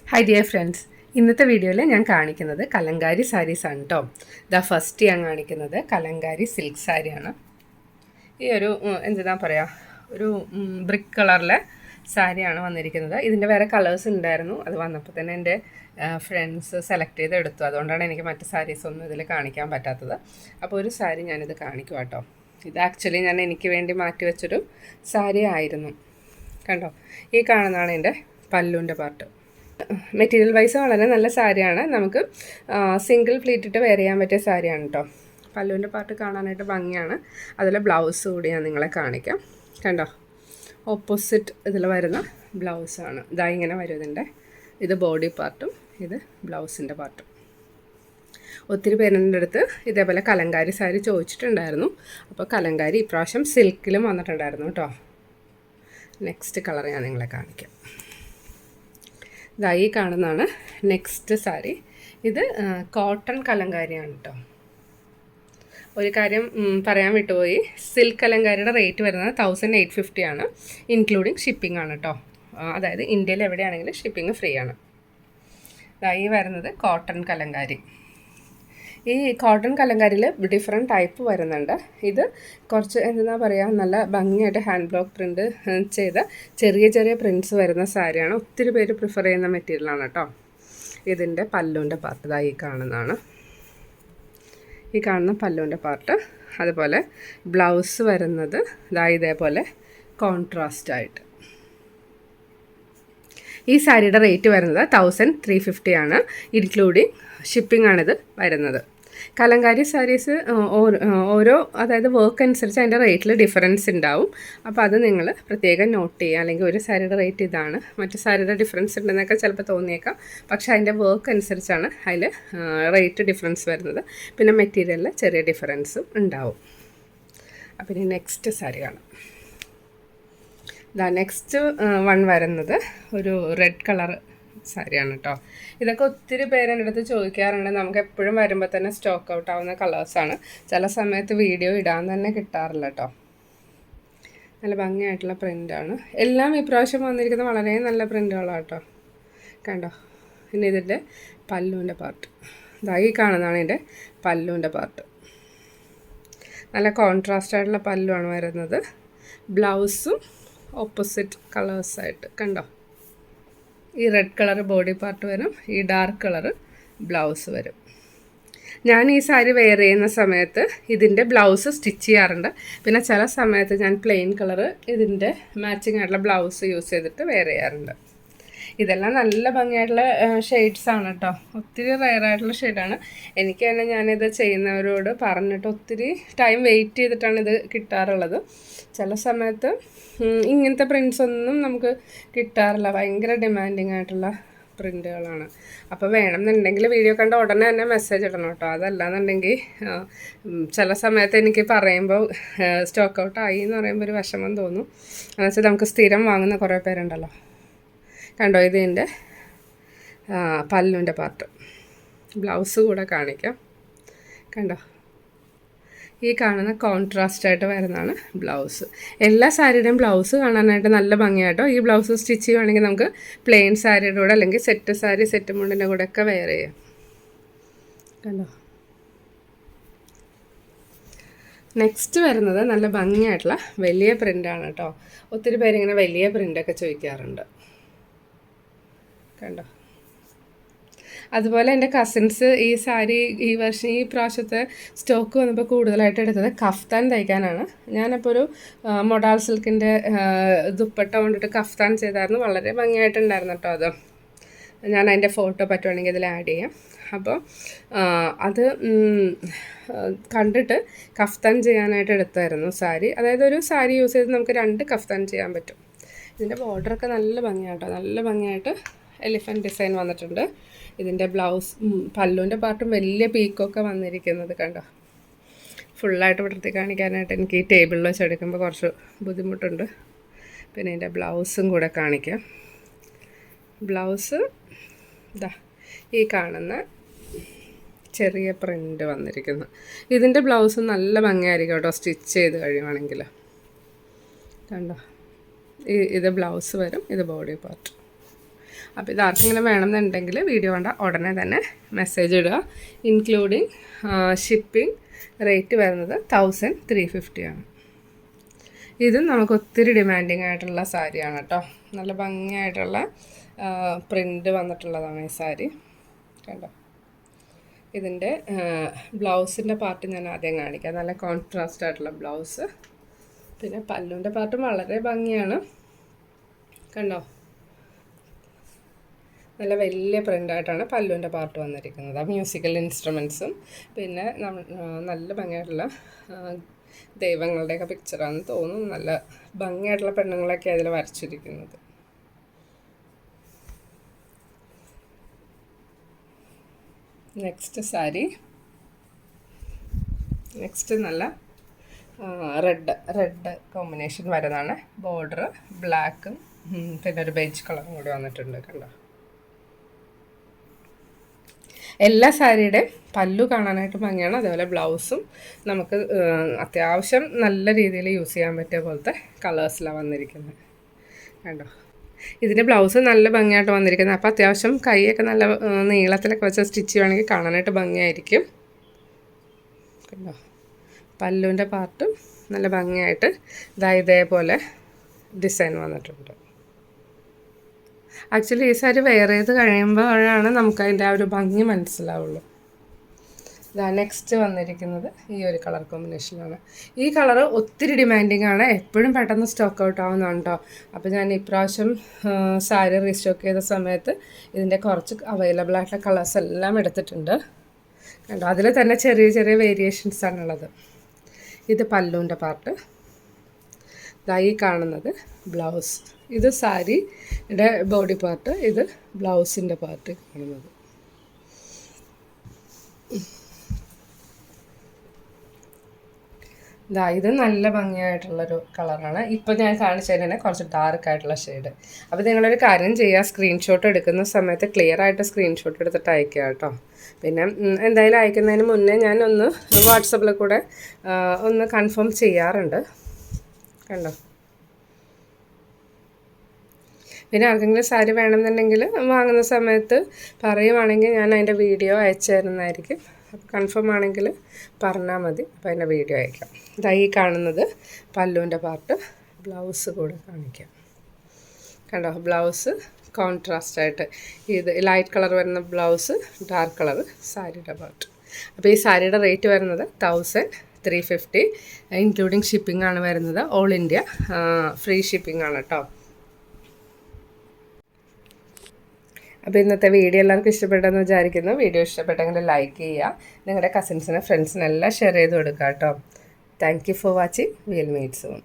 Hi dear friends, ഇന്നത്തെ വീഡിയോയിൽ ഞാൻ കാണിക്കുന്നത് കലങ്കാരി സാരീസാണ് കേട്ടോ. ഫസ്റ്റ് ഞാൻ കാണിക്കുന്നത് കലങ്കാരി സിൽക്ക് സാരിയാണ്. ഈ ഒരു എന്താ പറയുക, ഒരു ബ്രിക്ക് കളറിലെ സാരിയാണ് വന്നിരിക്കുന്നത്. ഇതിൻ്റെ വേറെ കളേഴ്സ് ഉണ്ടായിരുന്നു, അത് വന്നപ്പോൾ തന്നെ എൻ്റെ ഫ്രണ്ട്സ് സെലക്ട് ചെയ്ത് എടുത്തു. അതുകൊണ്ടാണ് എനിക്ക് മറ്റ് സാരീസൊന്നും ഇതിൽ കാണിക്കാൻ പറ്റാത്തത്. അപ്പോൾ ഒരു സാരി ഞാനിത് കാണിക്കും കേട്ടോ. ഇത് ആക്ച്വലി ഞാൻ എനിക്ക് വേണ്ടി മാറ്റി വെച്ചൊരു സാരി ആയിരുന്നു. കണ്ടോ, ഈ കാണുന്നതാണ് എൻ്റെ പല്ലുവിൻ്റെ പാർട്ട്. മെറ്റീരിയൽ വൈസ് വളരെ നല്ല സാരിയാണ്. നമുക്ക് സിംഗിൾ പ്ലീറ്റ് ഇട്ട് വെയർ ചെയ്യാൻ പറ്റിയ സാരിയാണ് കേട്ടോ. പല്ലുവിൻ്റെ പാർട്ട് കാണാനായിട്ട് ഭംഗിയാണ്. അതിലെ ബ്ലൗസ് കൂടി ഞാൻ നിങ്ങളെ കാണിക്കാം. കണ്ടോ, ഓപ്പോസിറ്റ് ഇതിൽ വരുന്ന ബ്ലൗസാണ്. ഇതാ ഇങ്ങനെ വരും ഇതിൻ്റെ. ഇത് ബോഡി പാർട്ടും ഇത് ബ്ലൗസിൻ്റെ പാർട്ടും. ഒത്തിരി പേരുടെ അടുത്ത് ഇതേപോലെ കലങ്കാരി സാരി ചോദിച്ചിട്ടുണ്ടായിരുന്നു. അപ്പോൾ കലങ്കാരി ഇപ്രാവശ്യം സിൽക്കിലും വന്നിട്ടുണ്ടായിരുന്നു കേട്ടോ. നെക്സ്റ്റ് കളർ ഞാൻ നിങ്ങളെ കാണിക്കാം. ഇതായി കാണുന്നതാണ് നെക്സ്റ്റ് സാരി. ഇത് കോട്ടൺ കലങ്കാരിയാണ് കേട്ടോ. ഒരു കാര്യം പറയാൻ വിട്ടുപോയി, സിൽക്ക് കലങ്കാരിയുടെ റേറ്റ് വരുന്നത് 1850 ആണ്, ഇൻക്ലൂഡിങ് ഷിപ്പിംഗ് ആണ് കേട്ടോ. അതായത് ഇന്ത്യയിൽ എവിടെയാണെങ്കിലും ഷിപ്പിംഗ് ഫ്രീ ആണ്. ഇതായി വരുന്നത് കോട്ടൺ കലങ്കാരി. ഈ കോട്ടൺ കലങ്കാരിയിൽ ഡിഫറെൻറ്റ് ടൈപ്പ് വരുന്നുണ്ട്. ഇത് കുറച്ച് എന്താ പറയുക, നല്ല ഭംഗിയായിട്ട് ഹാൻഡ് ബ്ലോക്ക് പ്രിൻറ്റ് ചെയ്ത ചെറിയ ചെറിയ പ്രിൻറ്റ്സ് വരുന്ന സാരിയാണ്. ഒത്തിരി പേര് പ്രിഫർ ചെയ്യുന്ന മെറ്റീരിയലാണ് കേട്ടോ. ഇതിൻ്റെ പല്ലുവിൻ്റെ പാർട്ട് ഇതായി കാണുന്നതാണ്. ഈ കാണുന്ന പല്ലുവിൻ്റെ പാർട്ട്. അതുപോലെ ബ്ലൗസ് വരുന്നത് ഇതേപോലെ കോൺട്രാസ്റ്റ് ആയിട്ട്. ഈ സാരിയുടെ റേറ്റ് വരുന്നത് 1350 ആണ്, ഇൻക്ലൂഡിങ് ഷിപ്പിംഗ് ആണിത് വരുന്നത്. കലങ്കാരി സാരീസ് ഓരോ അതായത് വർക്ക് അനുസരിച്ച് അതിൻ്റെ റേറ്റിൽ ഡിഫറൻസ് ഉണ്ടാവും. അപ്പോൾ അത് നിങ്ങൾ പ്രത്യേകം നോട്ട് ചെയ്യുക. അല്ലെങ്കിൽ ഒരു സാരിയുടെ റേറ്റ് ഇതാണ്, മറ്റു സാരിയുടെ ഡിഫറൻസ് ഉണ്ടെന്നൊക്കെ ചിലപ്പോൾ തോന്നിയേക്കാം. പക്ഷേ അതിൻ്റെ വർക്ക് അനുസരിച്ചാണ് അതിൽ റേറ്റ് ഡിഫറൻസ് വരുന്നത്. പിന്നെ മെറ്റീരിയലിൽ ചെറിയ ഡിഫറൻസും ഉണ്ടാവും. അപ്പം ഇനി നെക്സ്റ്റ് സാരി കാണാം. നെക്സ്റ്റ് വൺ വരുന്നത് ഒരു റെഡ് കളർ സാരിയാണ് കേട്ടോ. ഇതൊക്കെ ഒത്തിരി പേരെൻ്റെ അടുത്ത് ചോദിക്കാറുണ്ട്. നമുക്ക് എപ്പോഴും വരുമ്പോൾ തന്നെ സ്റ്റോക്ക് ഔട്ട് ആവുന്ന കളേഴ്സാണ്. ചില സമയത്ത് വീഡിയോ ഇടാൻ തന്നെ കിട്ടാറില്ല കേട്ടോ. നല്ല ഭംഗിയായിട്ടുള്ള പ്രിൻ്റാണ്. എല്ലാം ഈ പ്രാവശ്യം വന്നിരിക്കുന്ന വളരെ നല്ല പ്രിൻ്റുകളാണ് കേട്ടോ. കണ്ടോ, പിന്നെ ഇതിൻ്റെ പല്ലുവിൻ്റെ പാർട്ട് ഈ കാണുന്നതാണ് ഇതിൻ്റെ പല്ലുവിൻ്റെ പാർട്ട്. നല്ല കോൺട്രാസ്റ്റ് ആയിട്ടുള്ള പല്ലുവാണ് വരുന്നത്. ബ്ലൗസും ഓപ്പോസിറ്റ് കളേഴ്സായിട്ട്. കണ്ടോ, ഈ റെഡ് കളർ ബോഡി പാർട്ട് വരും, ഈ ഡാർക്ക് കളർ ബ്ലൗസ് വരും. ഞാൻ ഈ സാരി വെയർ ചെയ്യുന്ന സമയത്ത് ഇതിൻ്റെ ബ്ലൗസ് സ്റ്റിച്ച് ചെയ്യാറുണ്ട്. പിന്നെ ചില സമയത്ത് ഞാൻ പ്ലെയിൻ കളർ ഇതിൻ്റെ മാച്ചിങ് ആയിട്ടുള്ള ബ്ലൗസ് യൂസ് ചെയ്തിട്ട് വെയർ ചെയ്യാറുണ്ട്. ഇതെല്ലാം നല്ല ഭംഗിയായിട്ടുള്ള ഷെയ്ഡ്സാണ് കേട്ടോ. ഒത്തിരി റെയറായിട്ടുള്ള ഷെയ്ഡാണ്. എനിക്ക് തന്നെ ഞാനിത് ചെയ്യുന്നവരോട് പറഞ്ഞിട്ട് ഒത്തിരി ടൈം വെയിറ്റ് ചെയ്തിട്ടാണ് ഇത് കിട്ടാറുള്ളത്. ചില സമയത്ത് ഇങ്ങനത്തെ പ്രിൻറ്റ്സ് ഒന്നും നമുക്ക് കിട്ടാറില്ല. ഭയങ്കര ഡിമാൻഡിങ് ആയിട്ടുള്ള പ്രിൻറ്റുകളാണ്. അപ്പോൾ വേണമെന്നുണ്ടെങ്കിൽ വീഡിയോ കണ്ട ഉടനെ തന്നെ മെസ്സേജ് ഇടണം കേട്ടോ. അതല്ലാന്നുണ്ടെങ്കിൽ ചില സമയത്ത് എനിക്ക് പറയുമ്പോൾ സ്റ്റോക്ക് ഔട്ട് ആയി എന്ന് പറയുമ്പോൾ ഒരു വിഷമം തോന്നും. എന്നുവെച്ചാൽ നമുക്ക് സ്ഥിരം വാങ്ങുന്ന കുറേ പേരുണ്ടല്ലോ. കണ്ടോ, ഇതിൻ്റെ പല്ലുവിൻ്റെ പാർട്ട്. ബ്ലൗസ് കൂടെ കാണിക്കാം. കണ്ടോ, ഈ കാണുന്ന കോൺട്രാസ്റ്റ് ആയിട്ട് വരുന്നതാണ് ബ്ലൗസ്. എല്ലാ സാരിയുടെയും ബ്ലൗസ് കാണാനായിട്ട് നല്ല ഭംഗിയായിട്ടോ. ഈ ബ്ലൗസ് സ്റ്റിച്ച് ചെയ്യുകയാണെങ്കിൽ നമുക്ക് പ്ലെയിൻ സാരിയുടെ കൂടെ അല്ലെങ്കിൽ സെറ്റ് സാരി, സെറ്റ് മുണ്ടിൻ്റെ കൂടെ ഒക്കെ വെയർ ചെയ്യാം. കണ്ടോ, നെക്സ്റ്റ് വരുന്നത് നല്ല ഭംഗിയായിട്ടുള്ള വലിയ പ്രിൻ്റാണ് കേട്ടോ. ഒത്തിരി പേരിങ്ങനെ വലിയ പ്രിൻ്റൊക്കെ ചോദിക്കാറുണ്ട്. കണ്ടോ, അതുപോലെ എൻ്റെ കസിൻസ് ഈ സാരി ഈ പ്രാവശ്യത്തെ സ്റ്റോക്ക് വന്നപ്പോൾ കൂടുതലായിട്ട് എടുത്തത് കഫ്താൻ തയ്ക്കാനാണ്. ഞാനപ്പോൾ ഒരു മൊഡാൾ സിൽക്കിൻ്റെ ദുപ്പട്ട കൊണ്ടിട്ട് കഫ്താൻ ചെയ്തായിരുന്നു. വളരെ ഭംഗിയായിട്ടുണ്ടായിരുന്നു കേട്ടോ. അത് ഞാൻ അതിൻ്റെ ഫോട്ടോ പറ്റുവാണെങ്കിൽ ഇതിൽ ആഡ് ചെയ്യാം. അപ്പോൾ അത് കണ്ടിട്ട് കഫ്താൻ ചെയ്യാനായിട്ട് എടുത്തായിരുന്നു സാരി. അതായത് ഒരു സാരി യൂസ് ചെയ്ത് നമുക്ക് 2 കഫ്താൻ ചെയ്യാൻ പറ്റും. ഇതിൻ്റെ ബോർഡറൊക്കെ നല്ല ഭംഗിയാട്ടോ. നല്ല ഭംഗിയായിട്ട് എലിഫൻറ്റ് ഡിസൈൻ വന്നിട്ടുണ്ട്. ഇതിൻ്റെ ബ്ലൗസ് പല്ലുവിൻ്റെ പാർട്ടും വലിയ പീക്കൊക്കെ വന്നിരിക്കുന്നത് കണ്ടോ. ഫുള്ളായിട്ട് വിടർത്തി കാണിക്കാനായിട്ട് എനിക്ക് ഈ ടേബിളിൽ വെച്ച് എടുക്കുമ്പോൾ കുറച്ച് ബുദ്ധിമുട്ടുണ്ട്. പിന്നെ ഇതിൻ്റെ ബ്ലൗസും കൂടെ കാണിക്കാം. ബ്ലൗസ് ഈ കാണുന്ന ചെറിയ പ്രിൻ്റ് വന്നിരിക്കുന്നു. ഇതിൻ്റെ ബ്ലൗസ് നല്ല ഭംഗിയായിരിക്കും കേട്ടോ സ്റ്റിച്ച് ചെയ്ത് കഴിയുവാണെങ്കിൽ. കണ്ടോ, ഇത് ബ്ലൗസ് വരും, ഇത് ബോഡി പാർട്ട്. അപ്പോൾ ഇത് ആർക്കെങ്കിലും വേണമെന്നുണ്ടെങ്കിൽ വീഡിയോ കണ്ട ഉടനെ തന്നെ മെസ്സേജ് ഇടുക. ഇൻക്ലൂഡിങ് ഷിപ്പിംഗ് റേറ്റ് വരുന്നത് 1350 ആണ്. ഇതും നമുക്ക് ഒത്തിരി ഡിമാൻഡിങ് ആയിട്ടുള്ള സാരിയാണ് കേട്ടോ. നല്ല ഭംഗിയായിട്ടുള്ള പ്രിൻ്റ് വന്നിട്ടുള്ളതാണ് ഈ സാരി. കണ്ടോ, ഇതിൻ്റെ ബ്ലൗസിൻ്റെ പാർട്ട് ഞാൻ ആദ്യം കാണിക്കാം. നല്ല കോൺട്രാസ്റ്റ് ആയിട്ടുള്ള ബ്ലൗസ്. പിന്നെ പല്ലുവിൻ്റെ പാർട്ടും വളരെ ഭംഗിയാണ്. കണ്ടോ, നല്ല വലിയ പ്രിൻ്റായിട്ടാണ് പല്ലുവിൻ്റെ പാർട്ട് വന്നിരിക്കുന്നത്. ആ മ്യൂസിക്കൽ ഇൻസ്ട്രുമെൻസും പിന്നെ നല്ല ഭംഗിയായിട്ടുള്ള ദൈവങ്ങളുടെയൊക്കെ പിക്ചറാണെന്ന് തോന്നുന്നു. നല്ല ഭംഗിയായിട്ടുള്ള പെണ്ണുങ്ങളൊക്കെ അതിൽ വരച്ചിരിക്കുന്നത്. നെക്സ്റ്റ് സാരി, നെക്സ്റ്റ് നല്ല റെഡ് കോമ്പിനേഷൻ വരുന്നതാണ്. ബോർഡർ ബ്ലാക്കും പിന്നെ ഒരു ബേജ് കളറും കൂടി വന്നിട്ടുണ്ട്. കണ്ടോ, എല്ലാ സാരിയുടെയും പല്ലു കാണാനായിട്ട് ഭംഗിയാണ്. അതേപോലെ ബ്ലൗസും നമുക്ക് അത്യാവശ്യം നല്ല രീതിയിൽ യൂസ് ചെയ്യാൻ പറ്റിയ പോലത്തെ കളേഴ്സിലാണ് വന്നിരിക്കുന്നത്. കണ്ടോ, ഇതിൻ്റെ ബ്ലൗസ് നല്ല ഭംഗിയായിട്ട് വന്നിരിക്കുന്നത്. അപ്പോൾ അത്യാവശ്യം കൈയൊക്കെ നല്ല നീളത്തിലൊക്കെ വെച്ച് സ്റ്റിച്ച് ചെയ്യുകയാണെങ്കിൽ കാണാനായിട്ട് ഭംഗിയായിരിക്കും. കണ്ടോ, പല്ലുവിൻ്റെ പാർട്ടും നല്ല ഭംഗിയായിട്ട് ഇതേപോലെ ഡിസൈൻ വന്നിട്ടുണ്ട്. ആക്ച്വലി ഈ സാരി വെയർ ചെയ്ത് കഴിയുമ്പോഴാണ് നമുക്കതിൻ്റെ ആ ഒരു ഭംഗി മനസ്സിലാവുള്ളൂ. ഇതാ നെക്സ്റ്റ് വന്നിരിക്കുന്നത് ഈ ഒരു കളർ കോമ്പിനേഷനാണ്. ഈ കളറ് ഒത്തിരി ഡിമാൻഡിങ് ആണ്. എപ്പോഴും പെട്ടെന്ന് സ്റ്റോക്ക് ഔട്ട് ആവുന്നുണ്ടോ. അപ്പോൾ ഞാൻ ഇപ്രാവശ്യം സാരി റീസ്റ്റോക്ക് ചെയ്ത സമയത്ത് ഇതിൻ്റെ കുറച്ച് അവൈലബിൾ ആയിട്ടുള്ള കളേഴ്സ് എല്ലാം എടുത്തിട്ടുണ്ട്. കണ്ടോ, അതിൽ തന്നെ ചെറിയ ചെറിയ വേരിയേഷൻസ് ആണുള്ളത്. ഇത് പല്ലുവിൻ്റെ പാർട്ട്. ഈ കാണുന്നത് ബ്ലൗസ്. ഇത് സാരിയുടെ ബോഡി പാർട്ട്. ഇത് ബ്ലൗസിൻ്റെ പാർട്ട് കാണുന്നത്. ഇത് നല്ല ഭംഗിയായിട്ടുള്ളൊരു കളറാണ്. ഇപ്പോൾ ഞാൻ കാണിച്ചതിന് തന്നെ കുറച്ച് ഡാർക്കായിട്ടുള്ള ഷെയ്ഡ്. അപ്പോൾ നിങ്ങളൊരു കാര്യം ചെയ്യുക, സ്ക്രീൻഷോട്ട് എടുക്കുന്ന സമയത്ത് ക്ലിയർ ആയിട്ട് സ്ക്രീൻഷോട്ട് എടുത്തിട്ട് അയക്കുക കേട്ടോ. പിന്നെ എന്തായാലും അയക്കുന്നതിന് മുന്നേ ഞാനൊന്ന് വാട്സപ്പിൽ കൂടെ ഒന്ന് കൺഫേം ചെയ്യാറുണ്ട്. കണ്ടോ, പിന്നെ ആർക്കെങ്കിലും സാരി വേണമെന്നുണ്ടെങ്കിൽ വാങ്ങുന്ന സമയത്ത് പറയുവാണെങ്കിൽ ഞാൻ അതിൻ്റെ വീഡിയോ അയച്ചു തരുന്നതായിരിക്കും. അപ്പോൾ കൺഫേം ആണെങ്കിൽ പറഞ്ഞാൽ മതി. അപ്പോൾ അതിൻ്റെ വീഡിയോ അയക്കാം. ഈ കാണുന്നത് പല്ലുവിൻ്റെ പാർട്ട്. ബ്ലൗസ് കൂടെ കാണിക്കാം. കണ്ടോ, ബ്ലൗസ് കോൺട്രാസ്റ്റ് ആയിട്ട് ഇത് ലൈറ്റ് കളർ വരുന്ന ബ്ലൗസ്, ഡാർക്ക് കളർ സാരിയുടെ പാർട്ട്. അപ്പോൾ ഈ സാരിയുടെ റേറ്റ് വരുന്നത് 1350, ഇൻക്ലൂഡിങ് ഷിപ്പിംഗ് ആണ് വരുന്നത്. ഓൾ ഇന്ത്യ ഫ്രീ ഷിപ്പിംഗ് ആണ് കേട്ടോ. അപ്പോൾ ഇന്നത്തെ വീഡിയോ എല്ലാവർക്കും ഇഷ്ടപ്പെട്ടെന്ന് വിചാരിക്കുന്നു. വീഡിയോ ഇഷ്ടപ്പെട്ടെങ്കിൽ ലൈക്ക് ചെയ്യുക. നിങ്ങളുടെ കസിൻസിന് ഫ്രണ്ട്സിനെല്ലാം ഷെയർ ചെയ്ത് കൊടുക്കുക കേട്ടോ. Thank you for watching. Will meet soon.